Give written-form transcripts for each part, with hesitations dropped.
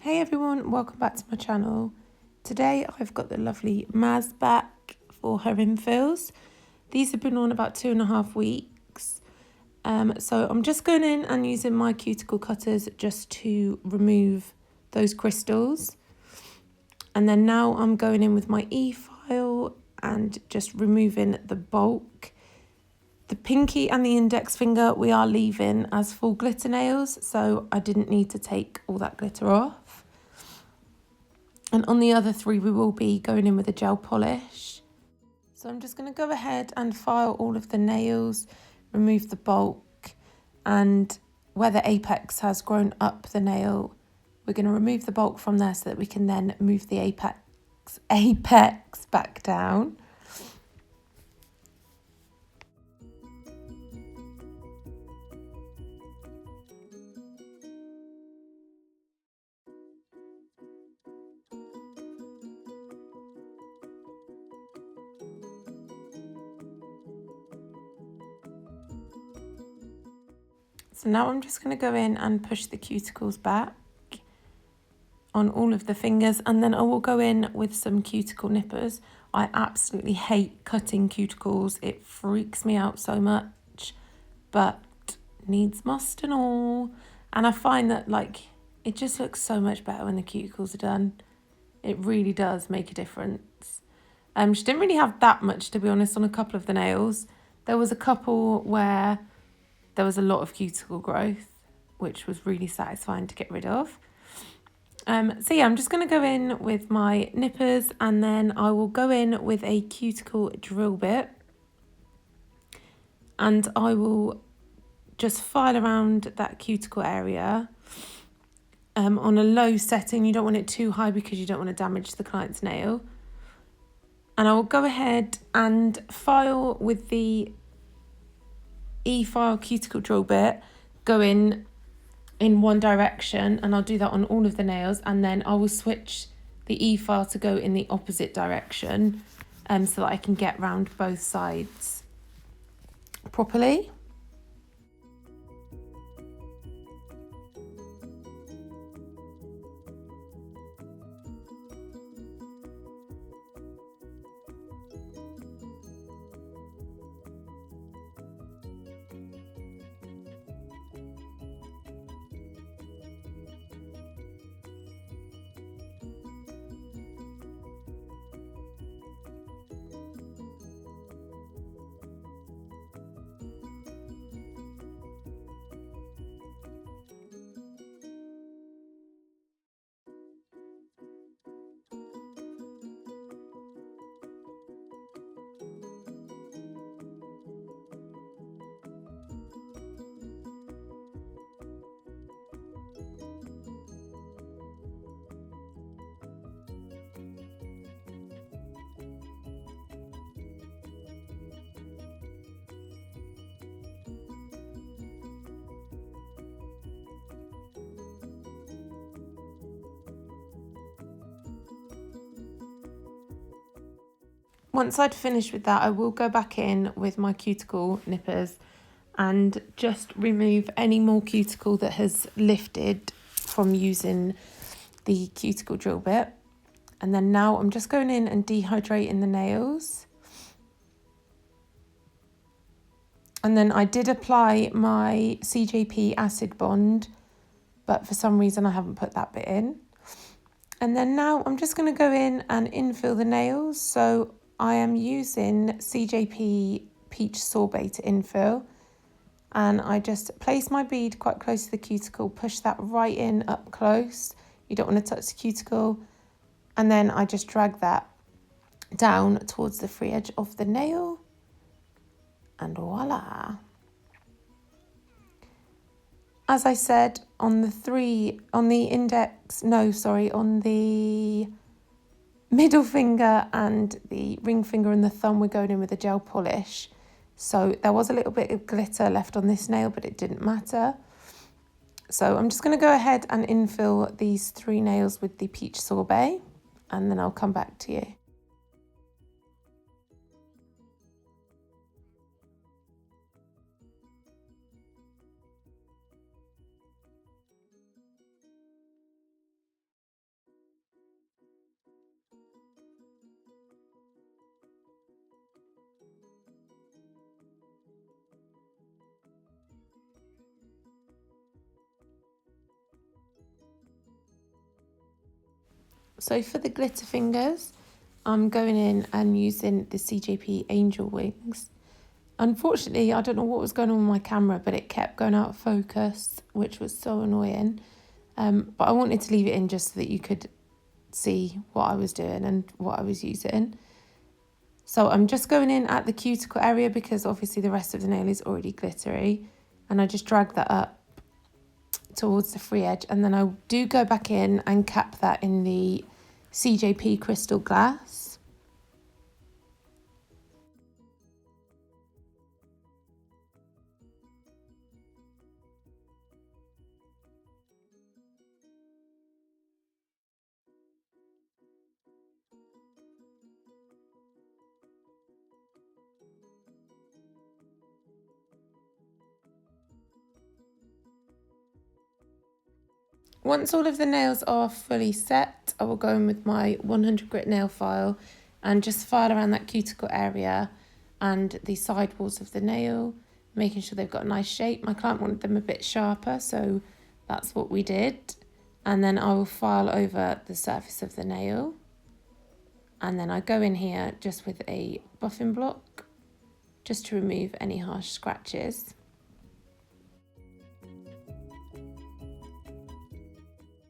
Hey everyone, welcome back to my channel. Today I've got the lovely Maz back for her infills. These have been on about 2.5 weeks. So I'm just going in and using my cuticle cutters just to remove those crystals. And then now I'm going in with my e-file and just removing the bulk. The pinky and the index finger we are leaving as full glitter nails, so I didn't need to take all that glitter off. And on the other three we will be going in with a gel polish. So I'm just going to go ahead and file all of the nails, remove the bulk, and where the apex has grown up the nail, we're going to remove the bulk from there so that we can then move the apex back down. So now I'm just going to go in and push the cuticles back on all of the fingers, and then I will go in with some cuticle nippers. I absolutely hate cutting cuticles. It freaks me out so much, but needs must and all. And I find that it just looks so much better when the cuticles are done. It really does make a difference. She didn't really have that much, to be honest, on a couple of the nails. There was a couple where there was a lot of cuticle growth, which was really satisfying to get rid of. So yeah, I'm just going to go in with my nippers, and then I will go in with a cuticle drill bit, and I will just file around that cuticle area on a low setting. You don't want it too high because you don't want to damage the client's nail. And I will go ahead and file with the E-file cuticle drill bit, go in one direction, and I'll do that on all of the nails, and then I will switch the E-file to go in the opposite direction so that I can get round both sides properly. Once I'd finished with that, I will go back in with my cuticle nippers and just remove any more cuticle that has lifted from using the cuticle drill bit. And then now I'm just going in and dehydrating the nails. And then I did apply my CJP acid bond, but for some reason I haven't put that bit in. And then now I'm just going to go in and infill the nails. So I am using CJP Peach Sorbet to infill, and I just place my bead quite close to the cuticle, push that right in up close. You don't want to touch the cuticle, and then I just drag that down towards the free edge of the nail, and voila. As I said, on the middle finger and the ring finger and the thumb, we're going in with a gel polish. So there was a little bit of glitter left on this nail, but it didn't matter. So I'm just going to go ahead and infill these 3 nails with the peach sorbet, and then I'll come back to you. So for the glitter fingers, I'm going in and using the CJP Angel Wings. Unfortunately, I don't know what was going on with my camera, but it kept going out of focus, which was so annoying. But I wanted to leave it in just so that you could see what I was doing and what I was using. So I'm just going in at the cuticle area because obviously the rest of the nail is already glittery. And I just drag that up towards the free edge. And then I do go back in and cap that in the CJP Crystal Glass. Once all of the nails are fully set, I will go in with my 100 grit nail file and just file around that cuticle area and the side walls of the nail, making sure they've got a nice shape. My client wanted them a bit sharper, so that's what we did. And then I will file over the surface of the nail. And then I go in here just with a buffing block, just to remove any harsh scratches.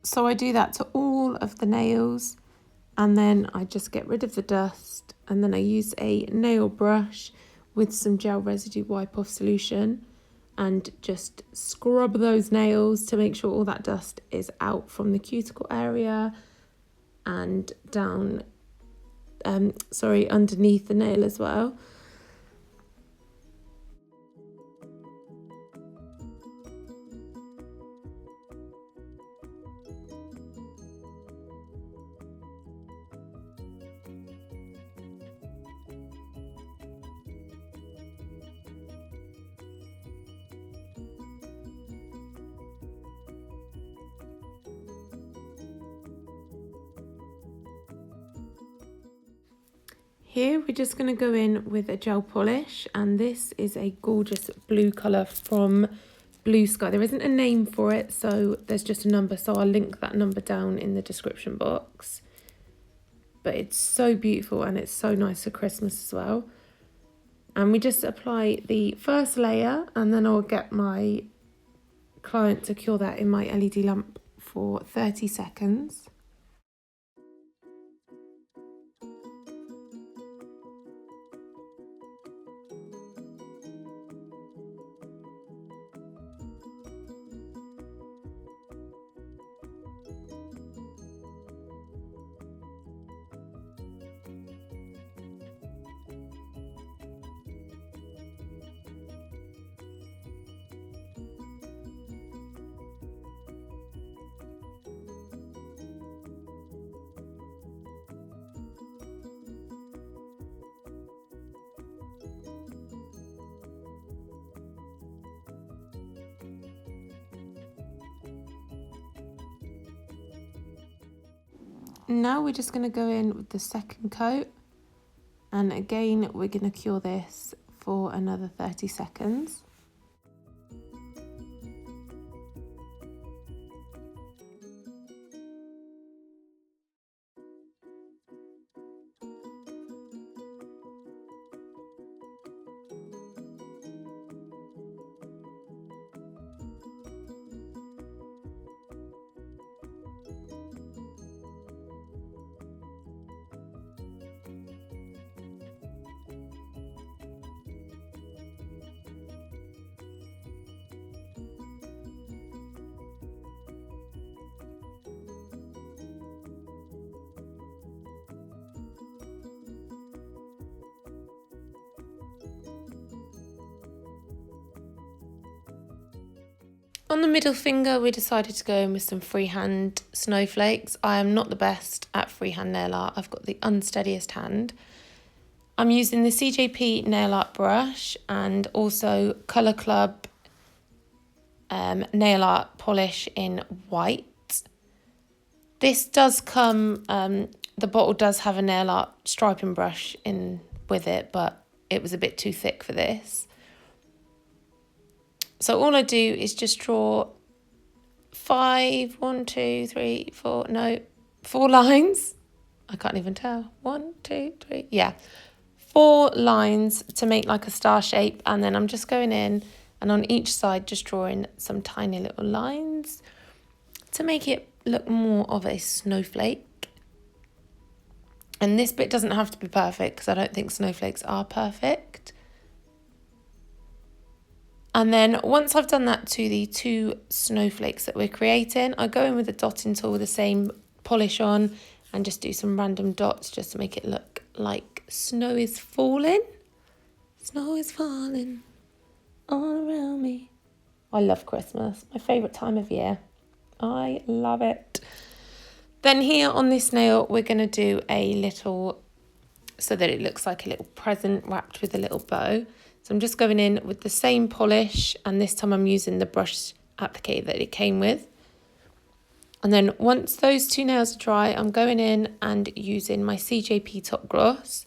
So I do that to all of the nails, and then I just get rid of the dust, and then I use a nail brush with some gel residue wipe off solution and just scrub those nails to make sure all that dust is out from the cuticle area and down, underneath the nail as well. Here we're just going to go in with a gel polish, and this is a gorgeous blue colour from Blue Sky. There isn't a name for it, so there's just a number, so I'll link that number down in the description box. But it's so beautiful and it's so nice for Christmas as well. And we just apply the first layer, and then I'll get my client to cure that in my LED lamp for 30 seconds. Now we're just going to go in with the second coat, and again we're going to cure this for another 30 seconds. On the middle finger, we decided to go in with some freehand snowflakes. I am not the best at freehand nail art. I've got the unsteadiest hand. I'm using the CJP nail art brush and also Colour Club nail art polish in white. This does come, the bottle does have a nail art striping brush in with it, but it was a bit too thick for this. So all I do is just draw 5, 1, 2, 3, 4, no, 4 lines. I can't even tell. 1, 2, 3. Yeah. 4 lines to make like a star shape. And then I'm just going in and on each side just drawing some tiny little lines to make it look more of a snowflake. And this bit doesn't have to be perfect because I don't think snowflakes are perfect. And then once I've done that to the 2 snowflakes that we're creating, I go in with the dotting tool with the same polish on and just do some random dots just to make it look like snow is falling. Snow is falling all around me. I love Christmas, my favourite time of year. I love it. Then here on this nail, we're going to do a little, so that it looks like a little present wrapped with a little bow. So I'm just going in with the same polish, and this time I'm using the brush applicator that it came with. And then once those 2 nails are dry, I'm going in and using my CJP top gloss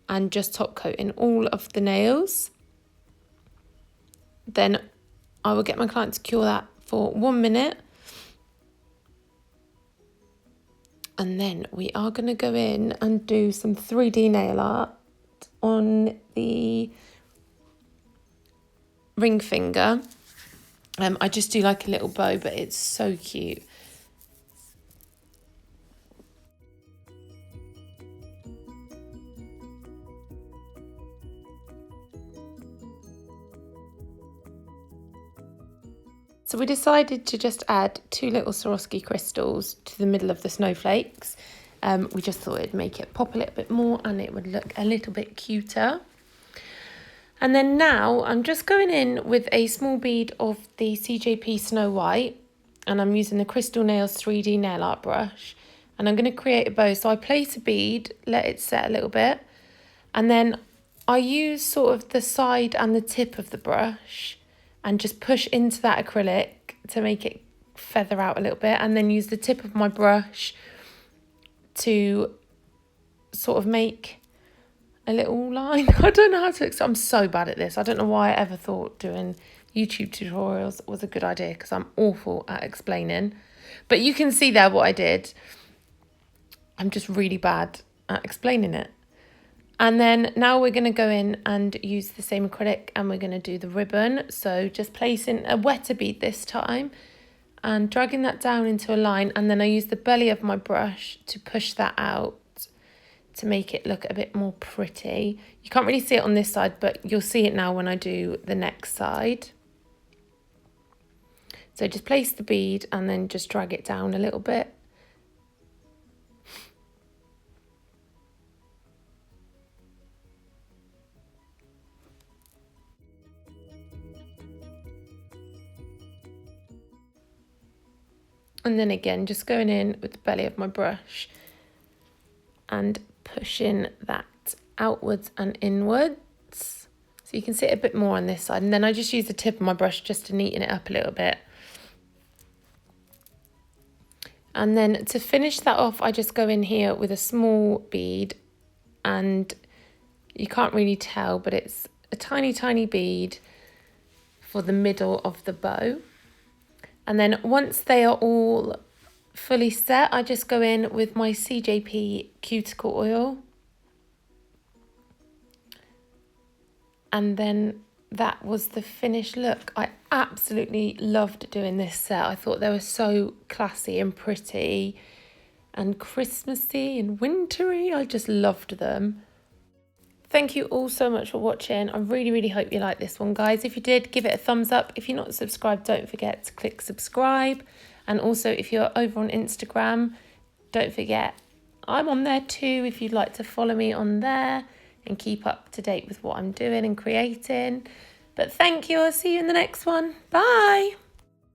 and just top coating all of the nails. Then I will get my client to cure that for 1 minute. And then we are going to go in and do some 3D nail art on the ring finger. I just do like a little bow, but it's so cute. So we decided to just add 2 little Swarovski crystals to the middle of the snowflakes. We just thought it'd make it pop a little bit more and it would look a little bit cuter. And then now I'm just going in with a small bead of the CJP Snow White, and I'm using the Crystal Nails 3D nail art brush, and I'm going to create a bow. So I place a bead, let it set a little bit, and then I use sort of the side and the tip of the brush and just push into that acrylic to make it feather out a little bit, and then use the tip of my brush to sort of make a little line. I don't know how to explain. I'm so bad at this. I don't know why I ever thought doing YouTube tutorials was a good idea, because I'm awful at explaining. But you can see there what I did. I'm just really bad at explaining it. And then now we're going to go in and use the same acrylic, and we're going to do the ribbon. So just placing a wetter bead this time and dragging that down into a line, and then I use the belly of my brush to push that out to make it look a bit more pretty. You can't really see it on this side, but you'll see it now when I do the next side. So just place the bead and then just drag it down a little bit. And then again, just going in with the belly of my brush and pushing that outwards and inwards. So you can see it a bit more on this side. And then I just use the tip of my brush just to neaten it up a little bit. And then to finish that off, I just go in here with a small bead, and you can't really tell, but it's a tiny, tiny bead for the middle of the bow. And then once they are all fully set, I just go in with my CJP Cuticle oil. And then that was the finished look. I absolutely loved doing this set. I thought they were so classy and pretty and Christmassy and wintry. I just loved them. Thank you all so much for watching. I really, really hope you liked this one, guys. If you did, give it a thumbs up. If you're not subscribed, don't forget to click subscribe. And also, if you're over on Instagram, don't forget, I'm on there too, if you'd like to follow me on there and keep up to date with what I'm doing and creating. But thank you. I'll see you in the next one. Bye.